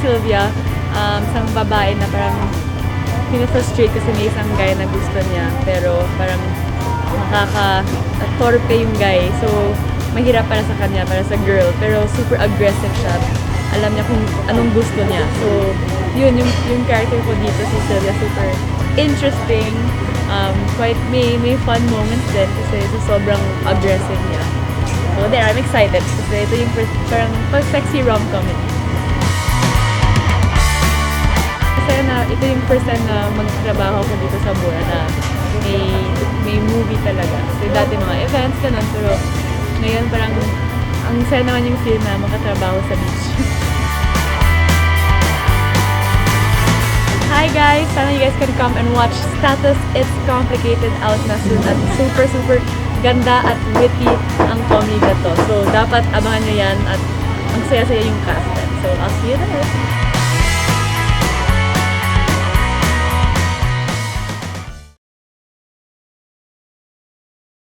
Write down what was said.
Sylvia, isang babae na parang pinafrustrate kasi may isang guy na gusto niya, pero parang nakaka-torpe yung guy. So, mahirap para sa kanya, para sa girl, pero super aggressive siya. Alam niya kung anong gusto niya. So, yun, yung character ko dito, si Sylvia, super interesting. Quite may fun moments din kasi sobrang aggressive niya. So there, I'm excited kasi ito yung parang pag-sexy rom-com. Kasi ito yung first time na magtrabaho ko dito sa Bura na may movie talaga. Kasi dati mga events, ganun, pero ngayon parang ang saya naman yung feel na makatrabaho sa beach. Hi guys! Sana you guys can come and watch Status It's Complicated out na soon at super ganda at witty ang comedy na to. So dapat abangan nyo yan at ang saya-saya yung cast. So I'll see you there!